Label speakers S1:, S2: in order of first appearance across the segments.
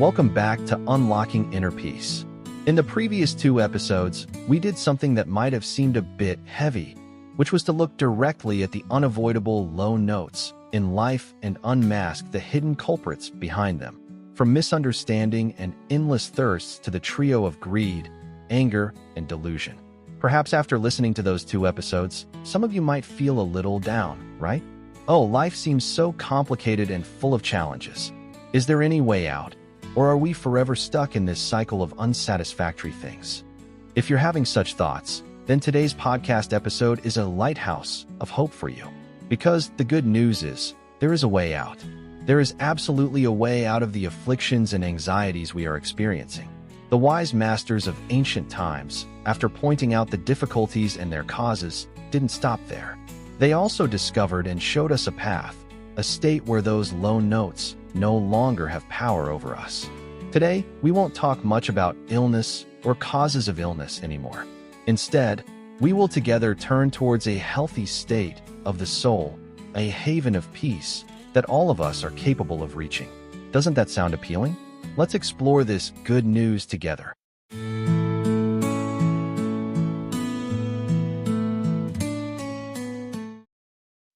S1: Welcome back to Unlocking Inner Peace. In the previous two episodes, we did something that might have seemed a bit heavy, which was to look directly at the unavoidable low notes in life and unmask the hidden culprits behind them. From misunderstanding and endless thirsts to the trio of greed, anger, and delusion. Perhaps after listening to those two episodes, some of you might feel a little down, right? Oh, life seems so complicated and full of challenges. Is there any way out? Or are we forever stuck in this cycle of unsatisfactory things? If you're having such thoughts, then today's podcast episode is a lighthouse of hope for you. Because the good news is, there is a way out. There is absolutely a way out of the afflictions and anxieties we are experiencing. The wise masters of ancient times, after pointing out the difficulties and their causes, didn't stop there. They also discovered and showed us a path, a state where those low notes no longer have power over us. Today, we won't talk much about illness or causes of illness anymore. Instead, we will together turn towards a healthy state of the soul, a haven of peace that all of us are capable of reaching. Doesn't that sound appealing? Let's explore this good news together.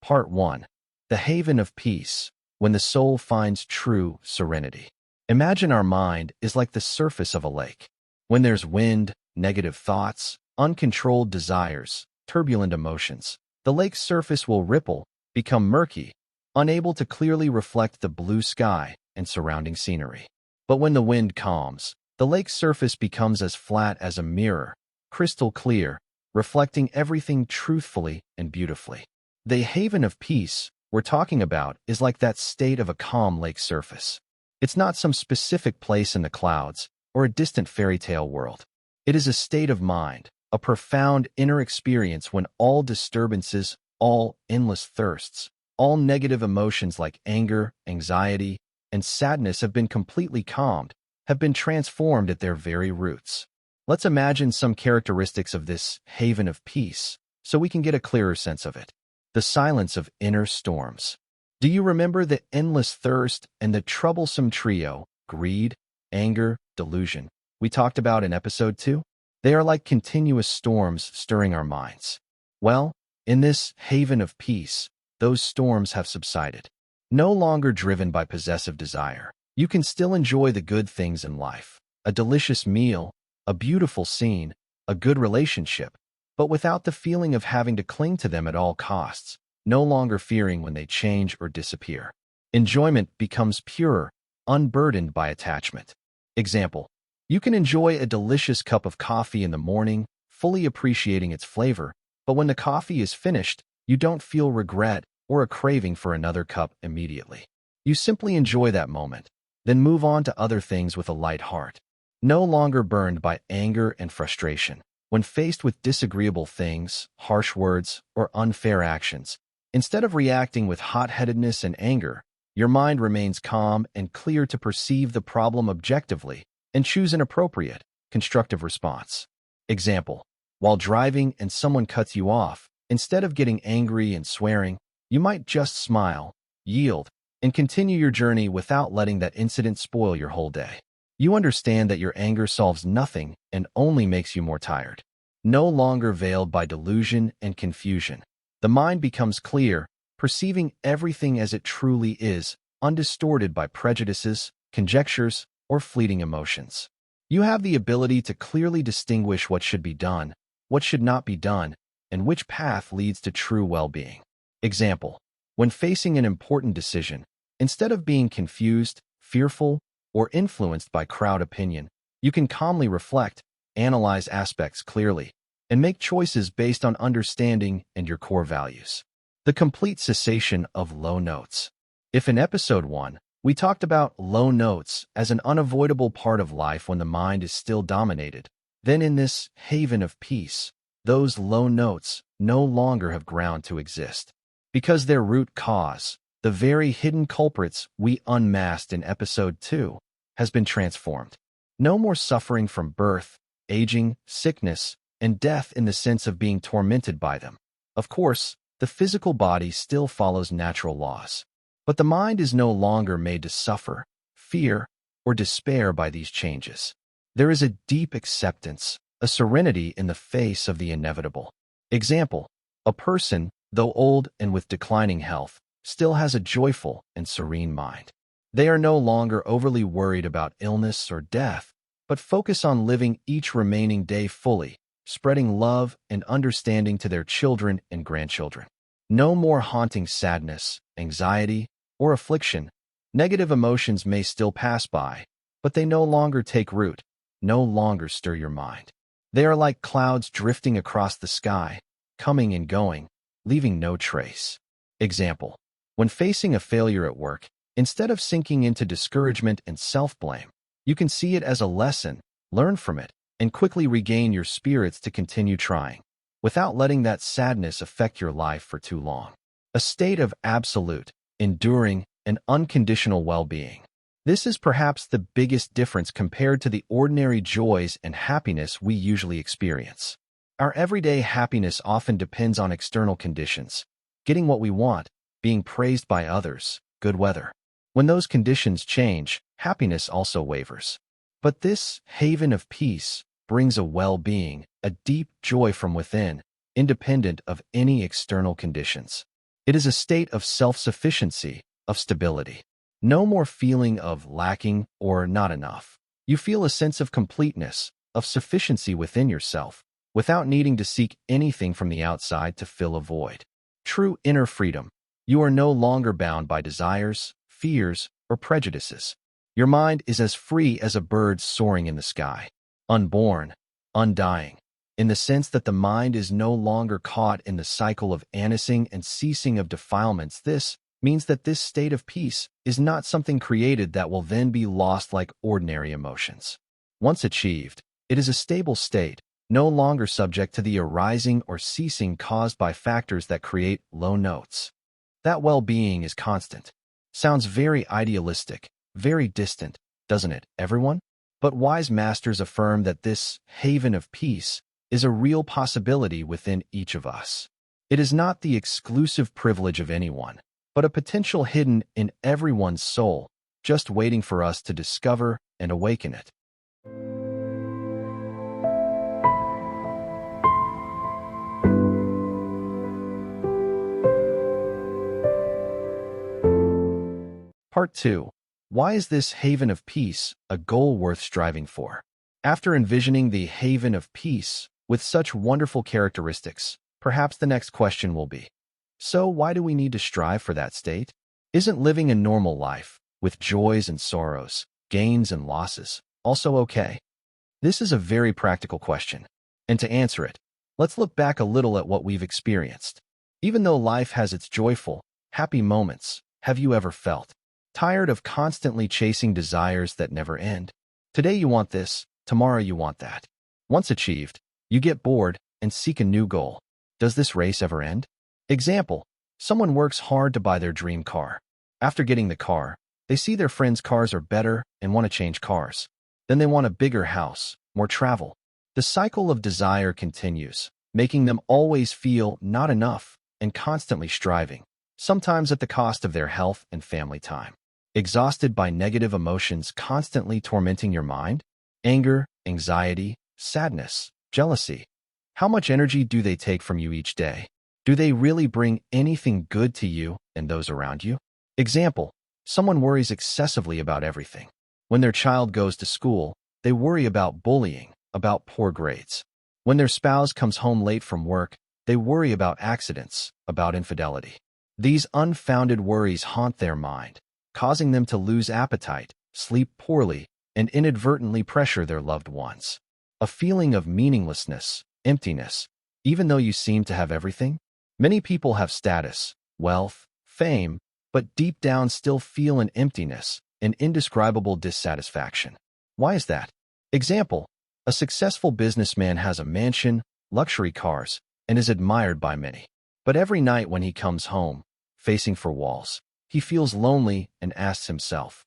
S1: Part 1. The Haven of Peace, when the soul finds true serenity. Imagine our mind is like the surface of a lake. When there's wind, negative thoughts, uncontrolled desires, turbulent emotions, the lake's surface will ripple, become murky, unable to clearly reflect the blue sky and surrounding scenery. But when the wind calms, the lake's surface becomes as flat as a mirror, crystal clear, reflecting everything truthfully and beautifully. The haven of peace we're talking about is like that state of a calm lake surface. It's not some specific place in the clouds or a distant fairy tale world. It is a state of mind, a profound inner experience when all disturbances, all endless thirsts, all negative emotions like anger, anxiety, and sadness have been completely calmed, have been transformed at their very roots. Let's imagine some characteristics of this haven of peace so we can get a clearer sense of it. The silence of inner storms. Do you remember the endless thirst and the troublesome trio, greed, anger, delusion, we talked about in episode 2? They are like continuous storms stirring our minds. Well, in this haven of peace, those storms have subsided. No longer driven by possessive desire, you can still enjoy the good things in life. A delicious meal, a beautiful scene, a good relationship, but without the feeling of having to cling to them at all costs, no longer fearing when they change or disappear. Enjoyment becomes purer, unburdened by attachment. Example: you can enjoy a delicious cup of coffee in the morning, fully appreciating its flavor, but when the coffee is finished, you don't feel regret or a craving for another cup immediately. You simply enjoy that moment, then move on to other things with a light heart, no longer burned by anger and frustration. When faced with disagreeable things, harsh words, or unfair actions, instead of reacting with hot-headedness and anger, your mind remains calm and clear to perceive the problem objectively and choose an appropriate, constructive response. Example: while driving and someone cuts you off, instead of getting angry and swearing, you might just smile, yield, and continue your journey without letting that incident spoil your whole day. You understand that your anger solves nothing and only makes you more tired. No longer veiled by delusion and confusion, the mind becomes clear, perceiving everything as it truly is, undistorted by prejudices, conjectures, or fleeting emotions. You have the ability to clearly distinguish what should be done, what should not be done, and which path leads to true well-being. Example: when facing an important decision, instead of being confused, fearful, or influenced by crowd opinion, you can calmly reflect, analyze aspects clearly, and make choices based on understanding and your core values. The complete cessation of low notes. If in episode 1, we talked about low notes as an unavoidable part of life when the mind is still dominated, then in this haven of peace, those low notes no longer have ground to exist. Because their root cause, the very hidden culprits we unmasked in episode 2, has been transformed. No more suffering from birth, aging, sickness, and death in the sense of being tormented by them. Of course, the physical body still follows natural laws, but the mind is no longer made to suffer, fear, or despair by these changes. There is a deep acceptance, a serenity in the face of the inevitable. Example, a person, though old and with declining health, still has a joyful and serene mind. They are no longer overly worried about illness or death, but focus on living each remaining day fully, spreading love and understanding to their children and grandchildren. No more haunting sadness, anxiety, or affliction. Negative emotions may still pass by, but they no longer take root, no longer stir your mind. They are like clouds drifting across the sky, coming and going, leaving no trace. Example, when facing a failure at work, instead of sinking into discouragement and self-blame, you can see it as a lesson, learn from it, and quickly regain your spirits to continue trying, without letting that sadness affect your life for too long. A state of absolute, enduring, and unconditional well-being. This is perhaps the biggest difference compared to the ordinary joys and happiness we usually experience. Our everyday happiness often depends on external conditions, getting what we want, being praised by others, good weather. When those conditions change, happiness also wavers. But this haven of peace brings a well-being, a deep joy from within, independent of any external conditions. It is a state of self-sufficiency, of stability. No more feeling of lacking or not enough. You feel a sense of completeness, of sufficiency within yourself, without needing to seek anything from the outside to fill a void. True inner freedom. You are no longer bound by desires, fears, or prejudices. Your mind is as free as a bird soaring in the sky, unborn, undying, in the sense that the mind is no longer caught in the cycle of annexing and ceasing of defilements. This means that this state of peace is not something created that will then be lost like ordinary emotions. Once achieved, it is a stable state, no longer subject to the arising or ceasing caused by factors that create low notes. That well-being is constant. Sounds very idealistic, very distant, doesn't it, everyone? But wise masters affirm that this haven of peace is a real possibility within each of us. It is not the exclusive privilege of anyone, but a potential hidden in everyone's soul, just waiting for us to discover and awaken it. Part 2. Why is this haven of peace a goal worth striving for? After envisioning the haven of peace with such wonderful characteristics, perhaps the next question will be, so why do we need to strive for that state? Isn't living a normal life, with joys and sorrows, gains and losses, also okay? This is a very practical question, and to answer it, let's look back a little at what we've experienced. Even though life has its joyful, happy moments, have you ever felt tired of constantly chasing desires that never end? Today you want this, tomorrow you want that. Once achieved, you get bored and seek a new goal. Does this race ever end? Example, someone works hard to buy their dream car. After getting the car, they see their friends' cars are better and want to change cars. Then they want a bigger house, more travel. The cycle of desire continues, making them always feel not enough and constantly striving, sometimes at the cost of their health and family time. Exhausted by negative emotions constantly tormenting your mind? Anger, anxiety, sadness, jealousy. How much energy do they take from you each day? Do they really bring anything good to you and those around you? Example, someone worries excessively about everything. When their child goes to school, they worry about bullying, about poor grades. When their spouse comes home late from work, they worry about accidents, about infidelity. These unfounded worries haunt their mind, causing them to lose appetite, sleep poorly, and inadvertently pressure their loved ones. A feeling of meaninglessness, emptiness, even though you seem to have everything? Many people have status, wealth, fame, but deep down still feel an emptiness, an indescribable dissatisfaction. Why is that? Example, a successful businessman has a mansion, luxury cars, and is admired by many. But every night when he comes home, facing four walls, he feels lonely and asks himself,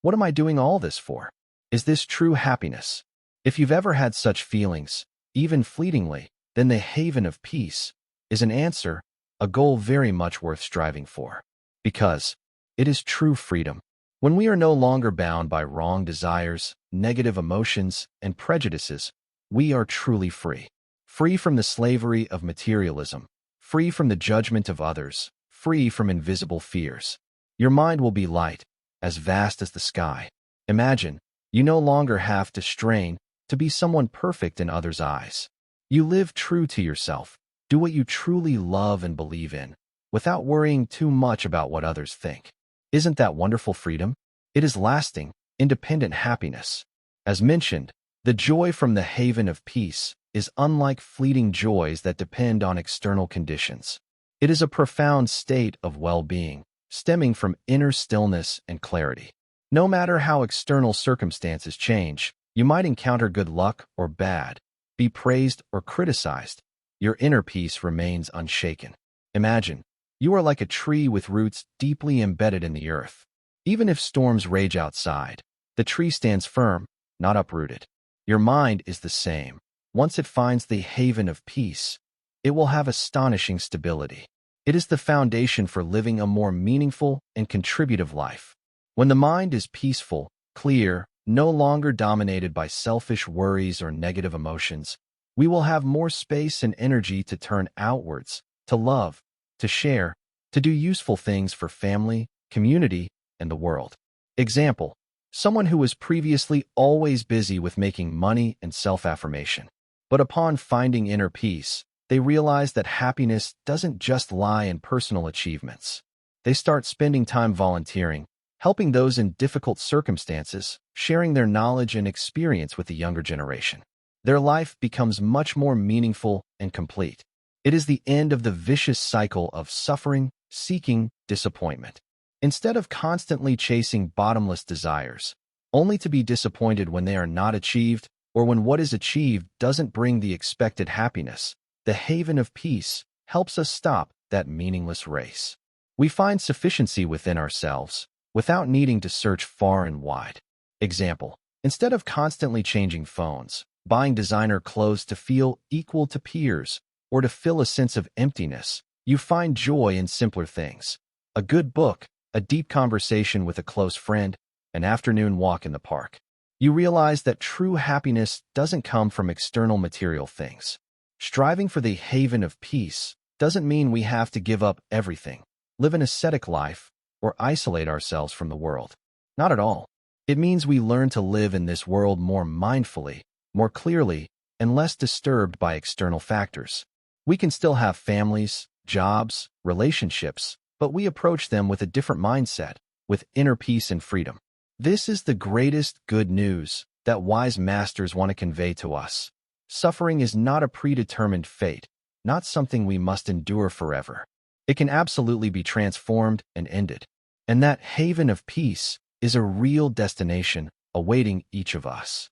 S1: what am I doing all this for? Is this true happiness? If you've ever had such feelings, even fleetingly, then the haven of peace is an answer, a goal very much worth striving for. Because it is true freedom. When we are no longer bound by wrong desires, negative emotions, and prejudices, we are truly free. Free from the slavery of materialism, free from the judgment of others, free from invisible fears. Your mind will be light, as vast as the sky. Imagine, you no longer have to strain to be someone perfect in others' eyes. You live true to yourself, do what you truly love and believe in, without worrying too much about what others think. Isn't that wonderful freedom? It is lasting, independent happiness. As mentioned, the joy from the haven of peace is unlike fleeting joys that depend on external conditions. It is a profound state of well-being, stemming from inner stillness and clarity. No matter how external circumstances change, you might encounter good luck or bad, be praised or criticized. Your inner peace remains unshaken. Imagine, you are like a tree with roots deeply embedded in the earth. Even if storms rage outside, the tree stands firm, not uprooted. Your mind is the same. Once it finds the haven of peace, it will have astonishing stability. It is the foundation for living a more meaningful and contributive life. When the mind is peaceful, clear, no longer dominated by selfish worries or negative emotions, we will have more space and energy to turn outwards, to love, to share, to do useful things for family, community, and the world. Example, someone who was previously always busy with making money and self-affirmation. But upon finding inner peace, they realize that happiness doesn't just lie in personal achievements. They start spending time volunteering, helping those in difficult circumstances, sharing their knowledge and experience with the younger generation. Their life becomes much more meaningful and complete. It is the end of the vicious cycle of suffering, seeking, disappointment. Instead of constantly chasing bottomless desires, only to be disappointed when they are not achieved or when what is achieved doesn't bring the expected happiness, the haven of peace helps us stop that meaningless race. We find sufficiency within ourselves, without needing to search far and wide. Example, instead of constantly changing phones, buying designer clothes to feel equal to peers, or to fill a sense of emptiness, you find joy in simpler things. A good book, a deep conversation with a close friend, an afternoon walk in the park. You realize that true happiness doesn't come from external material things. Striving for the haven of peace doesn't mean we have to give up everything, live an ascetic life, or isolate ourselves from the world. Not at all. It means we learn to live in this world more mindfully, more clearly, and less disturbed by external factors. We can still have families, jobs, relationships, but we approach them with a different mindset, with inner peace and freedom. This is the greatest good news that wise masters want to convey to us. Suffering is not a predetermined fate, not something we must endure forever. It can absolutely be transformed and ended. And that haven of peace is a real destination awaiting each of us.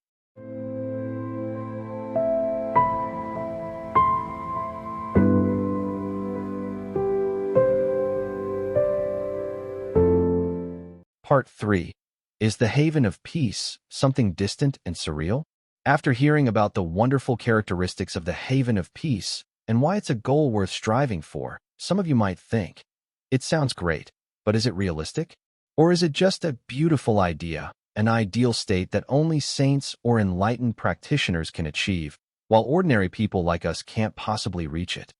S1: Part 3. Is the haven of peace something distant and surreal? After hearing about the wonderful characteristics of the haven of peace and why it's a goal worth striving for, some of you might think, it sounds great, but is it realistic? Or is it just a beautiful idea, an ideal state that only saints or enlightened practitioners can achieve, while ordinary people like us can't possibly reach it?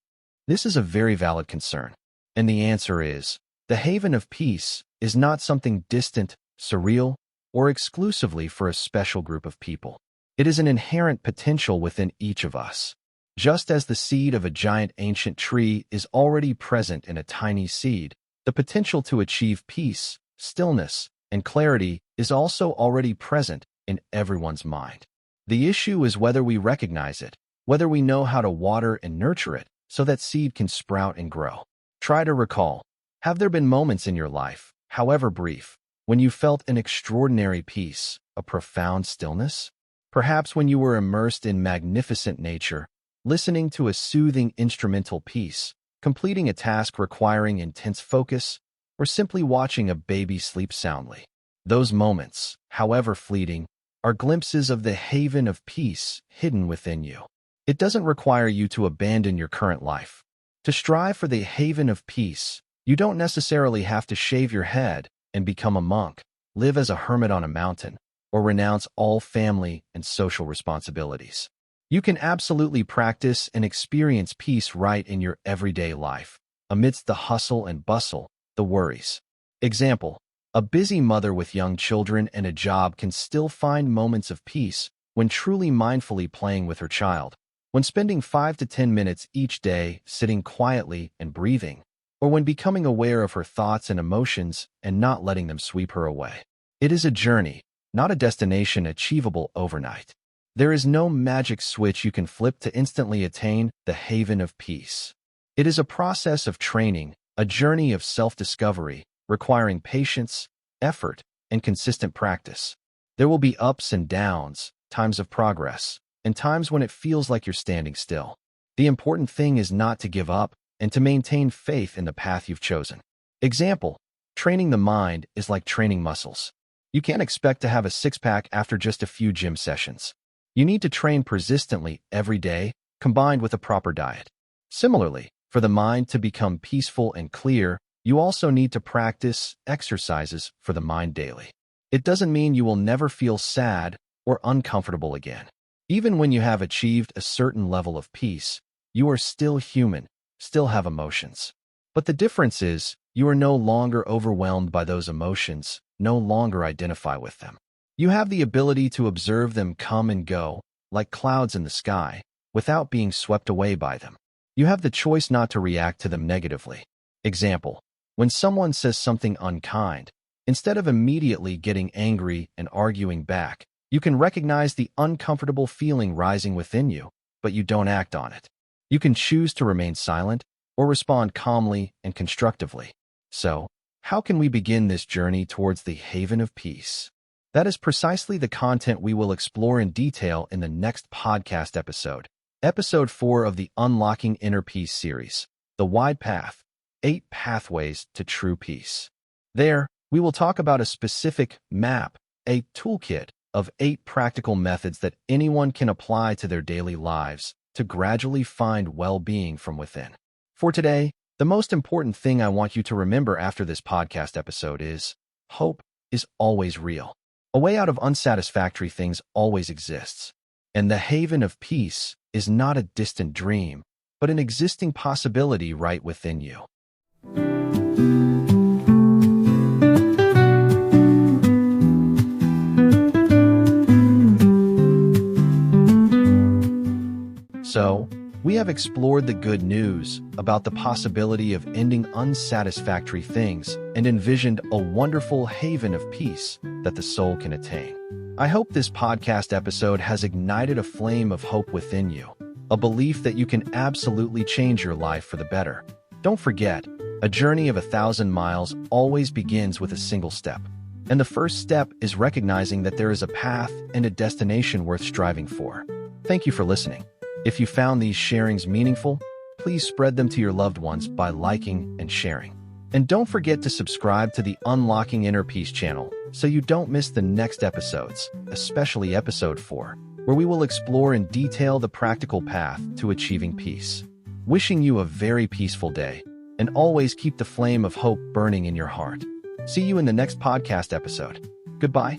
S1: This is a very valid concern, and the answer is, the haven of peace is not something distant, surreal, or exclusively for a special group of people. It is an inherent potential within each of us. Just as the seed of a giant ancient tree is already present in a tiny seed, the potential to achieve peace, stillness, and clarity is also already present in everyone's mind. The issue is whether we recognize it, whether we know how to water and nurture it so that seed can sprout and grow. Try to recall, have there been moments in your life, however brief, when you felt an extraordinary peace, a profound stillness? Perhaps when you were immersed in magnificent nature, listening to a soothing instrumental piece, completing a task requiring intense focus, or simply watching a baby sleep soundly. Those moments, however fleeting, are glimpses of the haven of peace hidden within you. It doesn't require you to abandon your current life. To strive for the haven of peace, you don't necessarily have to shave your head and become a monk, live as a hermit on a mountain, or renounce all family and social responsibilities. You can absolutely practice and experience peace right in your everyday life, amidst the hustle and bustle, the worries. Example: a busy mother with young children and a job can still find moments of peace when truly mindfully playing with her child, when spending 5 to 10 minutes each day sitting quietly and breathing, or when becoming aware of her thoughts and emotions and not letting them sweep her away. It is a journey, not a destination achievable overnight. There is no magic switch you can flip to instantly attain the haven of peace. It is a process of training, a journey of self-discovery, requiring patience, effort, and consistent practice. There will be ups and downs, times of progress, and times when it feels like you're standing still. The important thing is not to give up and to maintain faith in the path you've chosen. Example: training the mind is like training muscles. You can't expect to have a six-pack after just a few gym sessions. You need to train persistently every day, combined with a proper diet. Similarly, for the mind to become peaceful and clear, you also need to practice exercises for the mind daily. It doesn't mean you will never feel sad or uncomfortable again. Even when you have achieved a certain level of peace, you are still human, still have emotions. But the difference is, you are no longer overwhelmed by those emotions, no longer identify with them. You have the ability to observe them come and go, like clouds in the sky, without being swept away by them. You have the choice not to react to them negatively. Example: when someone says something unkind, instead of immediately getting angry and arguing back, you can recognize the uncomfortable feeling rising within you, but you don't act on it. You can choose to remain silent or respond calmly and constructively. So, how can we begin this journey towards the haven of peace? That is precisely the content we will explore in detail in the next podcast episode. Episode 4 of the Unlocking Inner Peace series, The Wide Path, 8 Pathways to True Peace. There, we will talk about a specific map, a toolkit of 8 practical methods that anyone can apply to their daily lives to gradually find well-being from within. For today, the most important thing I want you to remember after this podcast episode is, hope is always real. A way out of unsatisfactory things always exists, and the haven of peace is not a distant dream, but an existing possibility right within you. So, we have explored the good news about the possibility of ending unsatisfactory things and envisioned a wonderful haven of peace that the soul can attain. I hope this podcast episode has ignited a flame of hope within you, a belief that you can absolutely change your life for the better. Don't forget, a journey of 1,000 miles always begins with a single step. And the first step is recognizing that there is a path and a destination worth striving for. Thank you for listening. If you found these sharings meaningful, please spread them to your loved ones by liking and sharing. And don't forget to subscribe to the Unlocking Inner Peace channel so you don't miss the next episodes, especially episode 4, where we will explore in detail the practical path to achieving peace. Wishing you a very peaceful day, and always keep the flame of hope burning in your heart. See you in the next podcast episode. Goodbye.